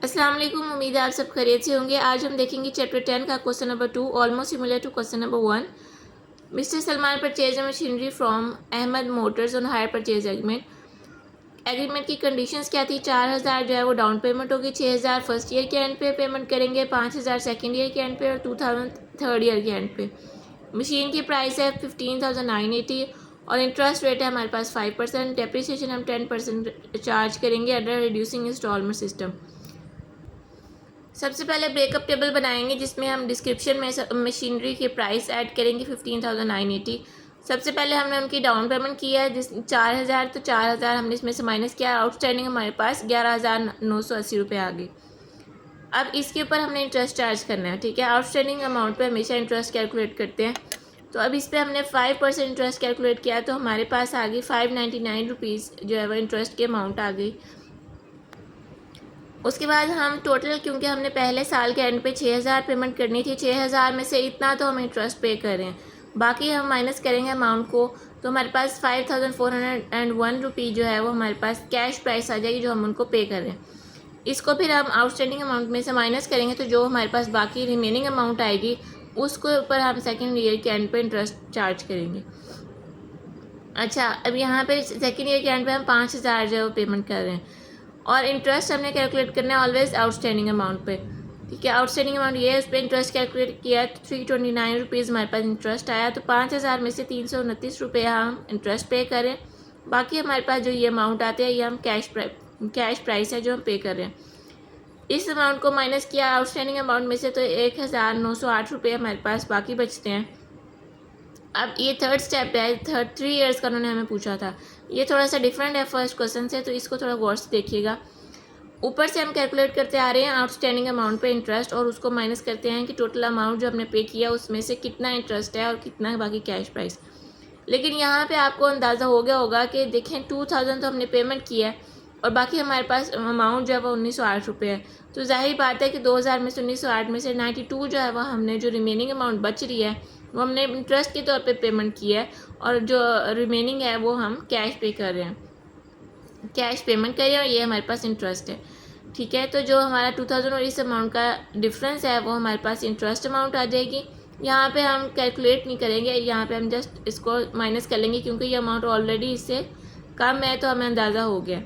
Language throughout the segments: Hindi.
अस्सलाम वालेकुम। उम्मीद है आप सब खैरियत से होंगे। आज हम देखेंगे चैप्टर 10 का question number 2 almost similar to question number 1। Mister Salman purchase a machinery from Ahmed motors on hire purchase agreement की कंडीशंस क्या थी। 4,000 जो है वो डाउन पेमेंट होगी, 6,000 फर्स्ट ईयर के एंड पे पेमेंट करेंगे, 5,000 सेकेंड ईयर के एंड पे और 2,000 थर्ड ईयर के एंड पे। मशीन की प्राइस है 15,980 और इंटरेस्ट रेट है हमारे पास 5%। डेप्रिसिएशन हम 10% चार्ज करेंगे अंडर रिड्यूसिंग इंस्टॉलमेंट सिस्टम। सबसे पहले ब्रेकअप टेबल बनाएंगे जिसमें हम डिस्क्रिप्शन में मशीनरी के प्राइस ऐड करेंगे 15,980। सबसे पहले हमने उनकी डाउन पेमेंट किया है जिस 4,000, तो 4,000 हमने इसमें से माइनस किया। आउटस्टैंडिंग हमारे पास 11,980 रुपये आ गई। अब इसके ऊपर हमने इंटरेस्ट चार्ज करना है, ठीक है। आउटस्टैंडिंग अमाउंट पे हमेशा इंटरेस्ट कैलकुलेट करते हैं, तो अब इस पर हमने 5% इंटरेस्ट कैलकुलेट किया, तो हमारे पास आ गई 599 रुपीज़ जो है वो इंटरेस्ट की अमाउंट आ गई। उसके बाद हम टोटल, क्योंकि हमने पहले साल के एंड पे 6,000 पेमेंट करनी थी, 6,000 में से इतना तो हम इंटरेस्ट पे कर रहे हैं, बाकी हम माइनस करेंगे अमाउंट को, तो हमारे पास 5,401 रुपी जो है वो हमारे पास कैश प्राइस आ जाएगी जो हम उनको पे कर रहे हैं। इसको फिर हम आउटस्टैंडिंग अमाउंट में से माइनस करेंगे, तो जो हमारे पास बाकी रिमेनिंग अमाउंट आएगी उसके ऊपर हम सेकेंड ईयर के एंड पे इंटरेस्ट चार्ज करेंगे। अच्छा, अब यहाँ पे सेकेंड ईयर के एंड पे हम 5,000 जो है वो पेमेंट कर रहे हैं और इंटरेस्ट हमने कैलकुलेट करना है ऑलवेज आउटस्टैंडिंग अमाउंट पे, ठीक है। आउटस्टैंडिंग अमाउंट ये है, उस पर इंटरेस्ट कैलकुलेट किया तो 329 रुपीज़ हमारे पास इंटरेस्ट आया, तो 5,000 में से 329 रुपये हम इंटरेस्ट पे करें, बाकी हमारे पास जो ये अमाउंट आते हैं ये हम कैश प्राइस है जो हम पे कर रहे हैं। इस अमाउंट को माइनस किया आउटस्टैंडिंग अमाउंट में से, तो 1,908 रुपये हमारे पास बाकी बचते हैं। अब ये थर्ड स्टेप है, 3 इयर्स का उन्होंने हमें पूछा था, ये थोड़ा सा डिफरेंट है फर्स्ट क्वेश्चन से, तो इसको थोड़ा गौर से देखिएगा। ऊपर से हम कैलकुलेट करते आ रहे हैं आउटस्टैंडिंग अमाउंट पे इंटरेस्ट और उसको माइनस करते हैं कि टोटल अमाउंट जो हमने पे किया उसमें से कितना इंटरेस्ट है और कितना है बाकी कैश प्राइस। लेकिन यहाँ पे आपको अंदाज़ा हो गया होगा कि देखें 2,000 तो हमने पेमेंट किया है और बाकी हमारे पास अमाउंट जो है वो 1,908 रुपये है, तो जाहिर बात है कि 2,000 में से 1,908 में से 92 जो है वो हमने जो रिमेनिंग अमाउंट बच रही है वो हमने इंटरेस्ट के तौर पे पेमेंट किया है और जो रिमेनिंग है वो हम कैश पे कर रहे हैं, कैश पेमेंट कर रहे हैं और ये हमारे पास इंटरेस्ट है, ठीक है। तो जो हमारा 2,000 और इस अमाउंट का डिफरेंस है वो हमारे पास इंटरेस्ट अमाउंट आ जाएगी। यहाँ पे हम कैलकुलेट नहीं करेंगे, यहाँ पे हम जस्ट इसको माइनस कर लेंगे क्योंकि ये अमाउंट ऑलरेडी इससे कम है तो हमें अंदाज़ा हो गया,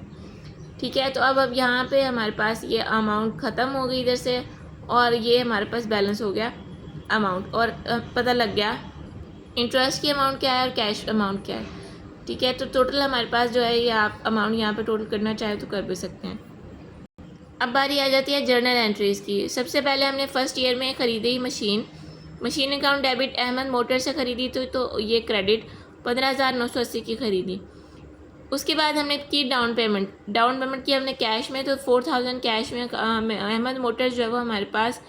ठीक है। तो अब यहाँ पे हमारे पास ये अमाउंट ख़त्म हो गई इधर से और ये हमारे पास बैलेंस हो गया अमाउंट और पता लग गया इंटरेस्ट की अमाउंट क्या है और कैश अमाउंट क्या है, ठीक है। तो टोटल हमारे पास जो है ये आप अमाउंट यहाँ पे टोटल करना चाहे तो कर भी सकते हैं। अब बारी आ जाती है जर्नल एंट्रीज़ की। सबसे पहले हमने फर्स्ट ईयर में ख़रीदी machine account debit Ahmed motor से ख़रीदी तो ये क्रेडिट 15,980 की ख़रीदी। उसके बाद हमने की डाउन पेमेंट की हमने कैश में, तो 4,000 कैश में अहमद मोटर्स जो है वो हमारे पास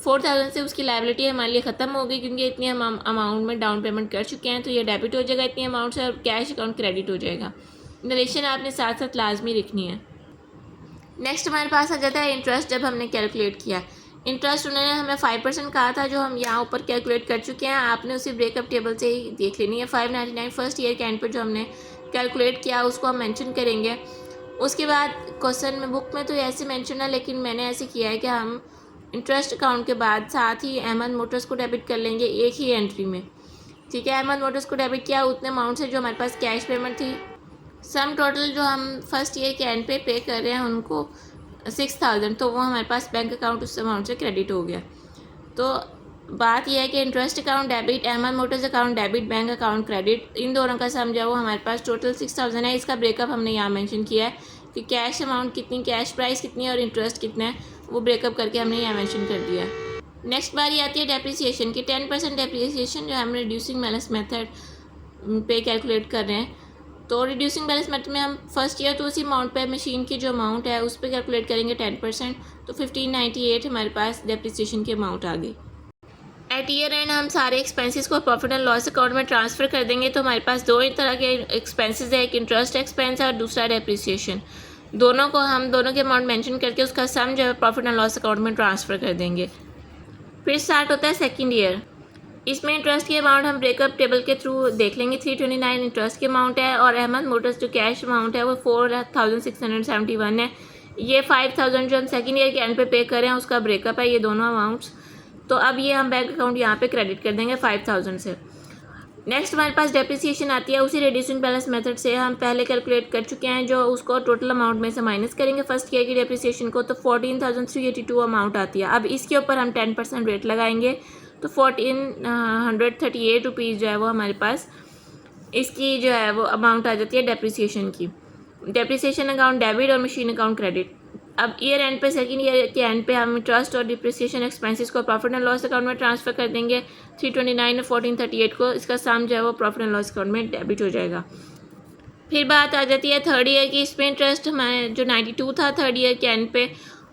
4,000 से उसकी लायबिलिटी हमारे लिए ख़त्म हो गई क्योंकि इतनी हम अमाउंट में डाउन पेमेंट कर चुके हैं, तो ये डेबिट हो जाएगा इतनी अमाउंट से और कैश अकाउंट क्रेडिट हो जाएगा। नरेशन आपने साथ साथ लाजमी लिखनी है। नेक्स्ट हमारे पास आ जाता है इंटरेस्ट। जब हमने कैलकुलेट किया इंटरेस्ट, उन्होंने हमें 5% कहा था जो हम यहाँ ऊपर कैलकुलेट कर चुके हैं, आपने उसी ब्रेकअप टेबल से ही देख लेनी है। 599 फर्स्ट ईयर के एंड पर जो हमने कैलकुलेट किया उसको हम मेंशन करेंगे। उसके बाद क्वेश्चन में बुक में तो ऐसे मेंशन है, लेकिन मैंने ऐसे किया है कि हम इंटरेस्ट अकाउंट के बाद साथ ही अहमद मोटर्स को डेबिट कर लेंगे एक ही एंट्री में, ठीक है। अहमद मोटर्स को डेबिट किया उतने अमाउंट से जो हमारे पास कैश पेमेंट थी, सम टोटल जो हम फर्स्ट ईयर के एंड पे कर रहे हैं उनको 6,000, तो वो हमारे पास बैंक अकाउंट उस अमाउंट से क्रेडिट हो गया। तो बात यह है कि interest account debit, Ahmed motors account debit, bank account credit, इन दोनों का सम जो है वो हमारे पास टोटल 6,000 है। इसका ब्रेकअप हमने यहाँ मेंशन किया है कि कैश अमाउंट कितनी, कैश प्राइस कितनी है और इंटरेस्ट कितना है, वो ब्रेकअप करके हमने यहाँ मेंशन कर दिया है। नेक्स्ट बारी आती है डेप्रिसिएशन की। 10% डेप्रिसिएशन जो है हम रिड्यूसिंग बैलेंस मेथड पे कैलकुलेट कर रहे हैं, तो रिड्यूसिंग बैलेंस मेथड में हम फर्स्ट ईयर तो उसी अमाउंट पे मशीन की जो अमाउंट है उस पर कैलकुलेट करेंगे 10%, तो 1598 हमारे पास डेप्रिसिएशन की अमाउंट आ गई। एट ईयर एंड हम सारे एक्सपेंसेस को प्रॉफिट एंड लॉस अकाउंट में ट्रांसफ़र कर देंगे, तो हमारे पास दो ही तरह के एक्सपेंसेस है, एक इंटरेस्ट एक्सपेंस है और दूसरा डेप्रिसिएशन। दोनों को हम दोनों के अमाउंट मेंशन करके उसका सम जो है प्रॉफिट एंड लॉस अकाउंट में ट्रांसफ़र कर देंगे। फिर स्टार्ट होता है सेकेंड ईयर। इसमें इंटरेस्ट की अमाउंट हम ब्रेकअप टेबल के थ्रू देख लेंगे। 329 इंटरेस्ट की अमाउंट है और अहमद मोटर्स जो कैश अमाउंट है वो 4,671 है। ये 5000 जो हम सेकेंड ईयर के एंड पे पे करें उसका ब्रेकअप है ये दोनों अमाउंट्स। तो अब ये हम बैंक अकाउंट यहाँ पे क्रेडिट कर देंगे 5000 से। नेक्स्ट हमारे पास डेप्रिसिएशन आती है, उसी रिड्यूसिंग बैलेंस मेथड से हम पहले कैलकुलेट कर चुके हैं, जो उसको टोटल अमाउंट में से माइनस करेंगे फर्स्ट ईयर की डेप्रिसिएशन को, तो 14,382 अमाउंट आती है। अब इसके ऊपर हम 10% रेट लगाएंगे तो 1438 रुपीज़ जो है वो हमारे पास इसकी जो है वो अमाउंट आ जाती है डेप्रिसिएशन की। डेप्रिसिएशन अकाउंट डेबिट और मशीन अकाउंट क्रेडिट। अब ईयर एंड पे सेकेंड ईयर के एंड पे हम ट्रस्ट और डिप्रिसिएशन एक्सपेंसेस को प्रॉफिट एंड लॉस अकाउंट में ट्रांसफ़र कर देंगे 329 और 1438 को, इसका सम जो है वो प्रॉफिट एंड लॉस अकाउंट में डेबिट हो जाएगा। फिर बात आ जाती है थर्ड ईयर की। इसमें इंटरेस्ट हमारे जो 92 था थर्ड ईयर के एंड पे,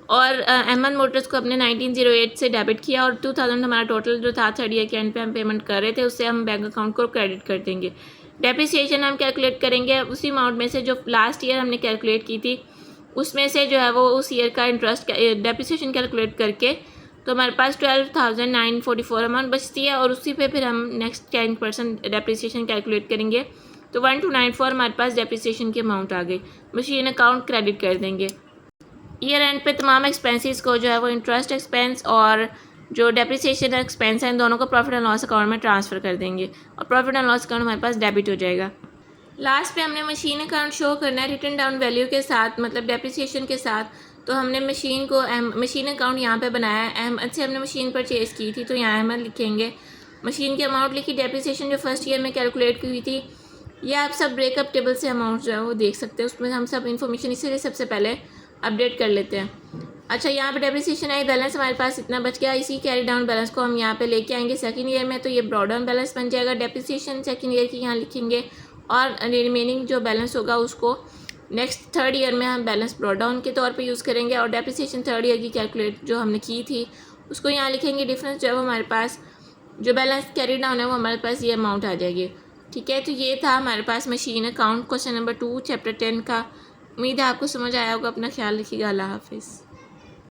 और अहमद मोटर्स को अपने 1908 से डेबिट किया और 2000 हमारा टोटल जो था थर्ड ईयर के एंड पे हम पेमेंट कर रहे थे, उससे हम बैंक अकाउंट को क्रेडिट कर देंगे। डेप्रिसिएशन हम कैलकुलेट करेंगे उसी अमाउंट में से जो लास्ट ईयर हमने कैलकुलेट की थी, उसमें से जो है वो उस ईयर का इंटरेस्ट डेप्रिसिएशन कैलकुलेट करके तो हमारे पास 12,944 अमाउंट बचती है, और उसी पे फिर हम नेक्स्ट 10% डेप्रिसिएशन कैलकुलेट करेंगे तो 1294 हमारे पास डेप्रिसिएशन की अमाउंट आ गई। मशीन अकाउंट क्रेडिट कर देंगे। ईयर एंड पे तमाम एक्सपेंसेस को जो है वो इंटरेस्ट एक्सपेंस और जो डेप्रिसिएशन एक्सपेंस है इन दोनों को प्रॉफिट एंड लॉस अकाउंट में ट्रांसफ़र कर देंगे और प्रॉफिट एंड लॉस अकाउंट हमारे पास डेबिट हो जाएगा। लास्ट पे हमने मशीन अकाउंट शो करना है रिटर्न डाउन वैल्यू के साथ, मतलब डेप्रिसिएशन के साथ। तो हमने मशीन अकाउंट यहाँ पे बनाया है। अहमद से हमने मशीन परचेज़ की थी तो यहाँ अहमद लिखेंगे, मशीन की अमाउंट लिखी, डेप्रिसिएशन जो फर्स्ट ईयर में कैलकुलेट की हुई थी। ये आप सब ब्रेकअप टेबल से अमाउंट जो है वो देख सकते हैं, उसमें हम सब इन्फॉर्मेशन इसीलिए सबसे पहले अपडेट कर लेते हैं। अच्छा, यहाँ पे डेप्रिसिएशन आई, बैलेंस हमारे पास इतना बच गया। इसी कैरी डाउन बैलेंस को हम यहाँ पे लेके आएंगे सेकंड ईयर में, तो ये ब्रॉड डाउन बैलेंस बन जाएगा। डेप्रिसिएशन सेकंड ईयर की यहाँ लिखेंगे और रिमेनिंग जो बैलेंस होगा उसको नेक्स्ट थर्ड ईयर में हम बैलेंस ब्रॉड डाउन के तौर पे यूज़ करेंगे, और डेप्रिसिएशन थर्ड ईयर की कैलकुलेट जो हमने की थी उसको यहाँ लिखेंगे। डिफरेंस जो है वो हमारे पास जो बैलेंस कैरी डाउन है वो हमारे पास ये अमाउंट आ जाएगी। ठीक है, तो ये था हमारे पास machine account question number 2 chapter 10 का। उम्मीद है आपको समझ आया होगा। अपना ख्याल रखिएगा। अल्लाह हाफिज़।